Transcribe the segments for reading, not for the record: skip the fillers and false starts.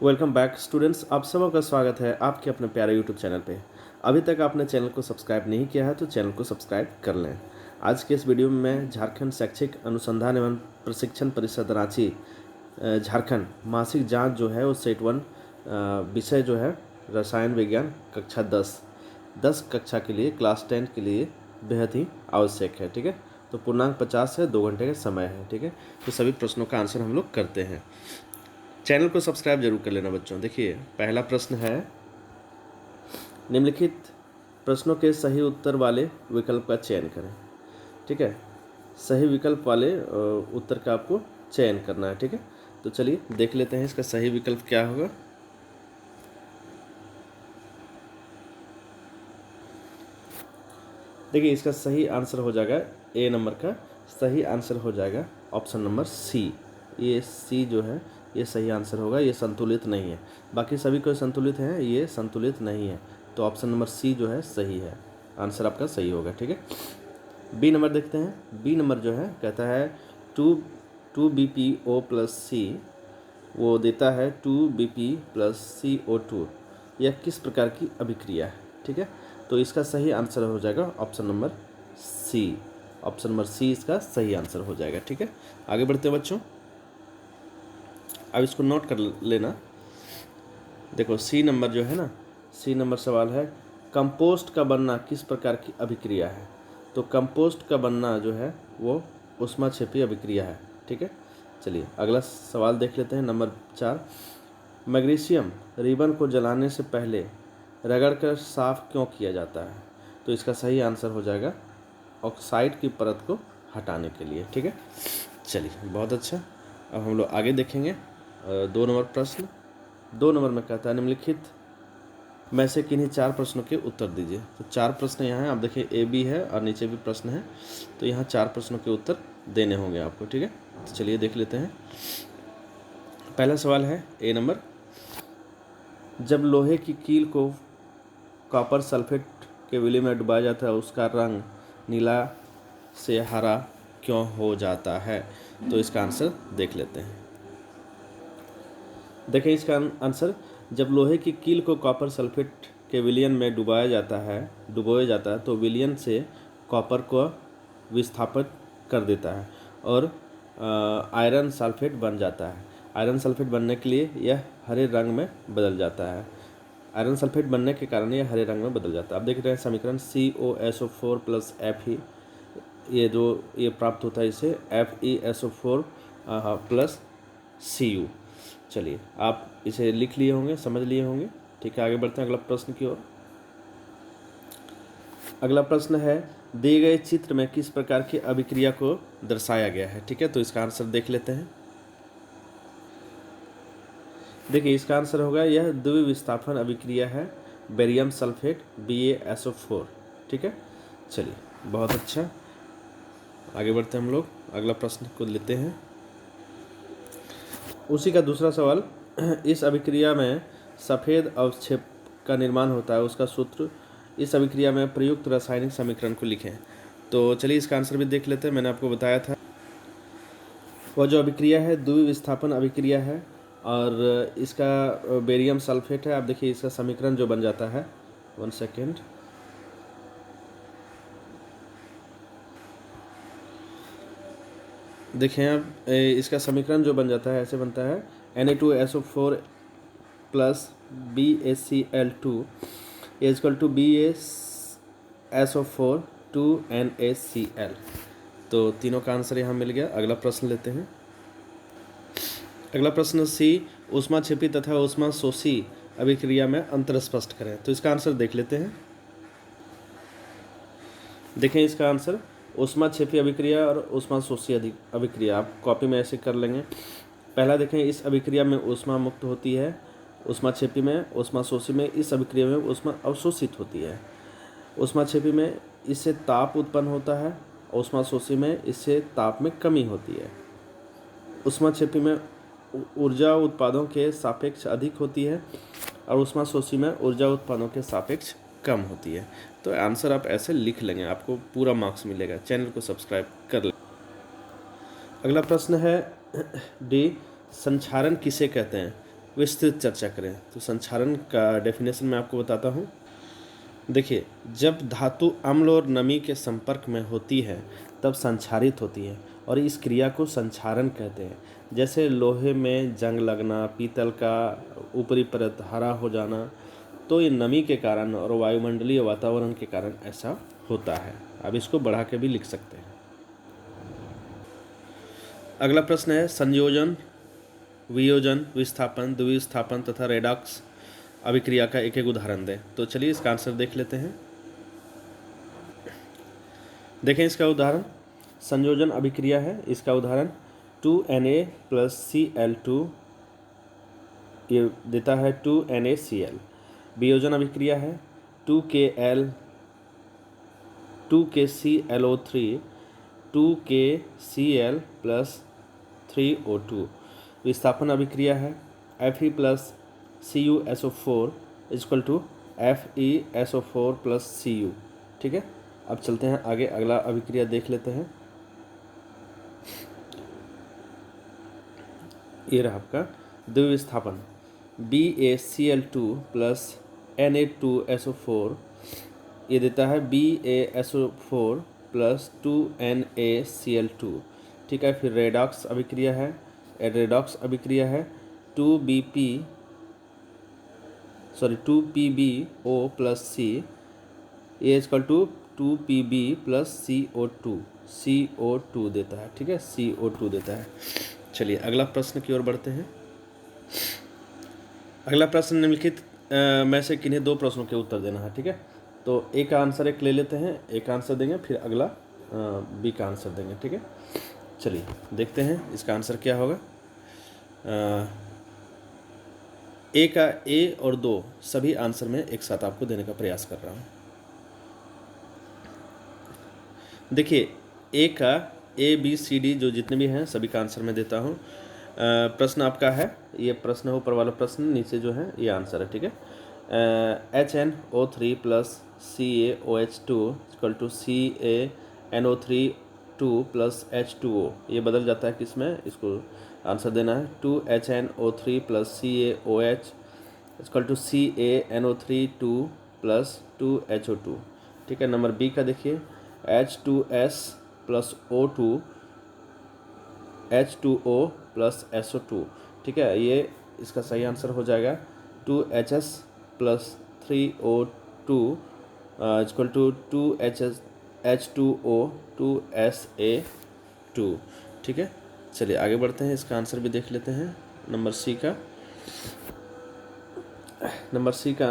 Welcome back students, आप सबों का स्वागत है आपके अपने प्यारे यूट्यूब चैनल पे। अभी तक आपने चैनल को सब्सक्राइब नहीं किया है तो चैनल को सब्सक्राइब कर लें। आज के इस वीडियो में मैं झारखंड शैक्षिक अनुसंधान एवं प्रशिक्षण परिषद रांची झारखंड मासिक जांच जो है वो सेट 1 विषय जो है रसायन विज्ञान कक्षा 10 कक्षा के लिए क्लास 10 के लिए बेहद ही आवश्यक है। ठीक है, तो पूर्णांक 50 है, 2 घंटे का समय है। ठीक है, तो सभी प्रश्नों का आंसर हम लोग करते हैं। चैनल को सब्सक्राइब जरूर कर लेना बच्चों। देखिए, पहला प्रश्न है, निम्नलिखित प्रश्नों के सही उत्तर वाले विकल्प का चयन करें। ठीक है, सही विकल्प वाले उत्तर का आपको चयन करना है। ठीक है, तो चलिए देख लेते हैं इसका सही विकल्प क्या होगा। देखिए, इसका सही आंसर हो जाएगा ए नंबर का सही आंसर हो जाएगा ऑप्शन नंबर सी। ये सी जो है ये सही आंसर होगा। ये संतुलित नहीं है, बाकी सभी कोई संतुलित हैं, ये संतुलित नहीं है। तो ऑप्शन नंबर सी जो है सही है, आंसर आपका सही होगा। ठीक है, बी नंबर देखते हैं। बी नंबर जो है कहता है टू BPO प्लस सी वो देता है 2BP प्लस CO2। यह किस प्रकार की अभिक्रिया है? ठीक है, तो इसका सही आंसर हो जाएगा option number C. Option number C इसका सही आंसर हो जाएगा। ठीक है, आगे बढ़ते हैं बच्चों। अब इसको नोट कर लेना। देखो, सी नंबर जो है ना, सी नंबर सवाल है, कंपोस्ट का बनना किस प्रकार की अभिक्रिया है? तो कंपोस्ट का बनना जो है वो ऊष्माक्षेपी अभिक्रिया है। ठीक है, चलिए अगला सवाल देख लेते हैं। नंबर 4, मैग्नीशियम रिबन को जलाने से पहले रगड़कर साफ क्यों किया जाता है? तो इसका सही आंसर हो जाएगा ऑक्साइड की परत को हटाने के लिए। ठीक है, चलिए बहुत अच्छा। अब हम लोग आगे देखेंगे 2 नंबर प्रश्न। 2 नंबर में कहता है, निम्नलिखित में से किन्हीं 4 प्रश्नों के उत्तर दीजिए। तो 4 प्रश्न यहाँ हैं, आप देखिए ए बी है और नीचे भी प्रश्न है, तो यहाँ 4 प्रश्नों के उत्तर देने होंगे आपको। ठीक है, तो चलिए देख लेते हैं। पहला सवाल है ए नंबर, जब लोहे की कील को कॉपर सल्फेट के विलय में डुबाया जाता है उसका रंग नीला से हरा क्यों हो जाता है? तो इसका आंसर देख लेते हैं। देखें, इसका आंसर, जब लोहे की कील को कॉपर सल्फेट के विलयन में डुबोया जाता है तो विलयन से कॉपर को विस्थापित कर देता है और आयरन सल्फेट बन जाता है। आयरन सल्फेट बनने के लिए यह हरे रंग में बदल जाता है। आयरन सल्फेट बनने के कारण यह हरे रंग में बदल जाता है। आप देख रहे हैं समीकरण COSO4 प्लस Fe, ये प्राप्त होता है इसे FeSO4 प्लस Cu। चलिए आप इसे लिख लिए होंगे, समझ लिए होंगे। ठीक है, आगे बढ़ते हैं अगला प्रश्न की ओर। अगला प्रश्न है, दिए गए चित्र में किस प्रकार की अभिक्रिया को दर्शाया गया है? ठीक है, तो इसका आंसर देख लेते हैं। देखिए, इसका आंसर होगा, यह द्विविस्थापन अभिक्रिया है, बेरियम सल्फेट BaSO4। ठीक है, चलिए बहुत अच्छा, आगे बढ़ते हैं हम लोग। अगला प्रश्न को लेते हैं, उसी का दूसरा सवाल। इस अभिक्रिया में सफ़ेद अवक्षेप का निर्माण होता है, उसका सूत्र इस अभिक्रिया में प्रयुक्त रासायनिक समीकरण को लिखें। तो चलिए इसका आंसर भी देख लेते हैं। मैंने आपको बताया था वह जो अभिक्रिया है द्विविस्थापन अभिक्रिया है और इसका बेरियम सल्फेट है। आप देखिए इसका समीकरण जो बन जाता है, 1 सेकेंड, देखें आप, इसका समीकरण जो बन जाता है ऐसे बनता है, Na2SO4 plus BaCl2 is equal to BaSO4 2NaCl। तो तीनों का आंसर यहाँ मिल गया। अगला प्रश्न लेते हैं। अगला प्रश्न सी, ऊष्माक्षेपी तथा ऊष्माशोषी अभिक्रिया में अंतर स्पष्ट करें। तो इसका आंसर देख लेते हैं। देखें, इसका आंसर ऊष्माक्षेपी अभिक्रिया और ऊष्माशोषी अभिक्रिया आप कॉपी में ऐसे कर लेंगे। पहला देखें, इस अभिक्रिया में ऊष्मा मुक्त होती है, ऊष्माक्षेपी में, ऊष्माशोषी में इस अभिक्रिया में ऊष्मा अवशोषित होती है। ऊष्माक्षेपी में इससे ताप उत्पन्न होता है, ऊष्माशोषी में इससे ताप में कमी होती है। ऊष्माक्षेपी में ऊर्जा उत्पादों के सापेक्ष अधिक होती है और ऊष्माशोषी में ऊर्जा उत्पादों के सापेक्ष कम होती है। तो आंसर आप ऐसे लिख लेंगे, आपको पूरा मार्क्स मिलेगा। चैनल को सब्सक्राइब कर लें। अगला प्रश्न है डी, संक्षारण किसे कहते हैं? विस्तृत चर्चा करें। तो संक्षारण का डेफिनेशन मैं आपको बताता हूँ। देखिए, जब धातु अम्ल और नमी के संपर्क में होती है तब संक्षारित होती है और इस क्रिया को संक्षारण कहते हैं। जैसे लोहे में जंग लगना, पीतल का ऊपरी परत हरा हो जाना, तो ये नमी के कारण और वायुमंडलीय वातावरण के कारण ऐसा होता है। अब इसको बढ़ा के भी लिख सकते हैं। अगला प्रश्न है, संयोजन, वियोजन, विस्थापन, द्विविस्थापन तथा रेडॉक्स अभिक्रिया का एक एक उदाहरण दें। तो चलिए इसका आंसर देख लेते हैं। देखें इसका उदाहरण, संयोजन अभिक्रिया है, इसका उदाहरण 2Na + Cl2 ये देता है 2NaCl। वियोजन अभिक्रिया है 2KL 2KClO3 2KCl + 3O2। विस्थापन अभिक्रिया है Fe + CuSO4 = FeSO4 + Cu। ठीक है, अब चलते हैं आगे, अगला अभिक्रिया देख लेते हैं। ये रहा आपका द्विविस्थापन, BaCl2 + Na2SO4 ये देता है BaSO4 + 2NaCl2। ठीक है, फिर रेडॉक्स अभिक्रिया है, रेडॉक्स अभिक्रिया है 2PbO + C ये = 2Pb + CO2 देता है। ठीक है, CO2 देता है। चलिए अगला प्रश्न की ओर बढ़ते हैं। अगला प्रश्न निम्नलिखित में से किन्हीं दो प्रश्नों के उत्तर देना है। ठीक है, तो एक का आंसर एक ले लेते हैं, एक आंसर देंगे, फिर अगला बी का आंसर देंगे। ठीक है, चलिए देखते हैं इसका आंसर क्या होगा। ए का ए और 2 सभी आंसर में एक साथ आपको देने का प्रयास कर रहा हूँ। देखिए, ए का ABCD जो जितने भी हैं सभी का आंसर मैं देता हूँ। प्रश्न आपका है, ये प्रश्न है, ऊपर वाला प्रश्न, नीचे जो है ये आंसर है। ठीक है, HNO3 + CaOH2 = CaNO3 2 + H2O ये बदल जाता है किसमें, इसको आंसर देना है। 2HNO3 + CaOH = CaNO3 2 + 2HO2। ठीक है, नंबर बी का देखिए, H2S + O2 H2O + SO2। ठीक है, ये इसका सही आंसर हो जाएगा। 2HS + 3O2 = 2HS H2O 2SA2। ठीक है, चलिए आगे बढ़ते हैं, इसका आंसर भी देख लेते हैं। नंबर सी का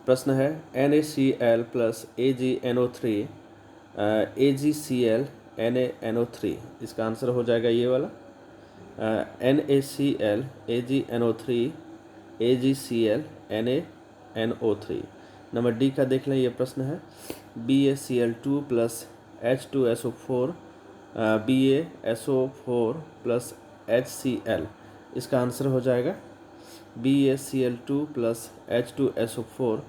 प्रश्न है NaCl + AgNO3 AgCl NaNO3। इसका आंसर हो जाएगा ये वाला, NaCl AgNO3 AgCl NaNO3। Number D का देख लें, ये प्रश्न है BaCl2 + H2SO4 BaSO4 + HCl। इसका आंसर हो जाएगा BaCl2 + H2SO4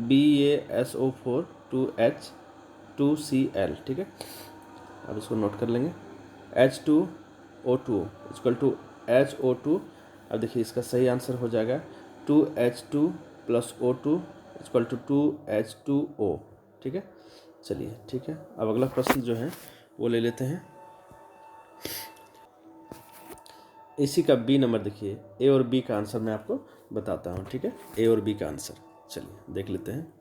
BaSO4 2H2Cl। ठीक है, अब इसको नोट कर लेंगे। H2O2 = HO2। अब देखिए इसका सही आंसर हो जाएगा 2H2 + O2 = 2H2O। ठीक है, चलिए ठीक है, अब अगला प्रश्न जो है वो ले लेते हैं। इसी का बी नंबर देखिए, ए और बी का आंसर मैं आपको बताता हूँ। ठीक है, ए और बी का आंसर चलिए देख लेते हैं।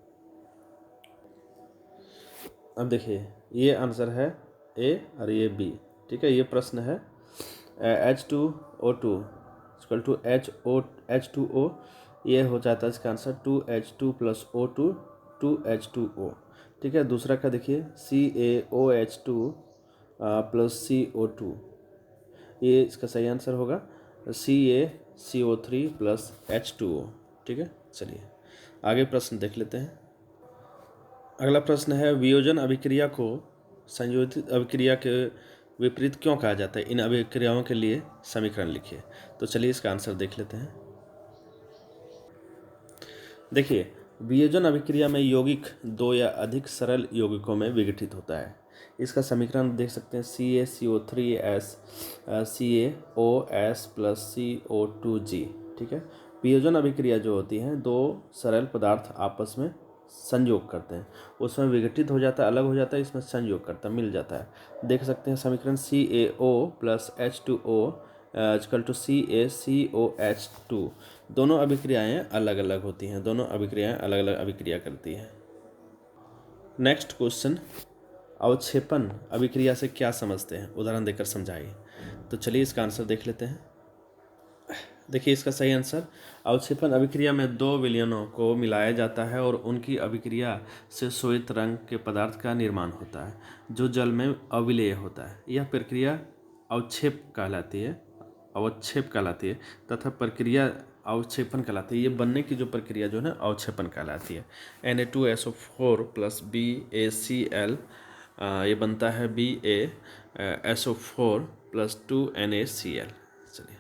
अब देखिए ये आंसर है ए और ये बी। ठीक है, ये प्रश्न है H2O2 = H2O, ये हो जाता है इसका आंसर 2H2 + O2 2H2O। ठीक है, दूसरा का देखिए CaOH2 + CO2, ये इसका सही आंसर होगा CaCO3 + H2O। ठीक है, चलिए आगे प्रश्न देख लेते हैं। अगला प्रश्न है, वियोजन अभिक्रिया को संयोजित अभिक्रिया के विपरीत क्यों कहा जाता है? इन अभिक्रियाओं के लिए समीकरण लिखिए। तो चलिए इसका आंसर देख लेते हैं। देखिए, वियोजन अभिक्रिया में यौगिक दो या अधिक सरल यौगिकों में विघटित होता है। इसका समीकरण देख सकते हैं CaCO3S CaOS प्लस CO2G। ठीक है, वियोजन अभिक्रिया जो होती हैं, दो सरल पदार्थ आपस में संयोग करते हैं, उसमें विघटित हो जाता है, अलग हो जाता है, इसमें संयोग करता है, मिल जाता है। देख सकते हैं समीकरण CaO plus H2O equal to CaCOH2। दोनों अभिक्रियाएं अलग अलग होती हैं, दोनों अभिक्रियाएं अलग अलग अभिक्रिया करती हैं। नेक्स्ट क्वेश्चन, अवक्षेपण अभिक्रिया से क्या समझते हैं, उदाहरण देकर समझाइए। तो चलिए इसका आंसर देख लेते हैं। देखिए इसका सही आंसर, अवक्षेपण अभिक्रिया में दो विलयनों को मिलाया जाता है और उनकी अभिक्रिया से श्वेत रंग के पदार्थ का निर्माण होता है जो जल में अविलेय होता है। यह प्रक्रिया अवक्षेप कहलाती है तथा प्रक्रिया अवक्षेपण कहलाती है। ये बनने की जो प्रक्रिया जो है ना, अवक्षेपण कहलाती है। Na2SO4 प्लस BaCl ये बनता है BaSO4 प्लस 2NaCl। चलिए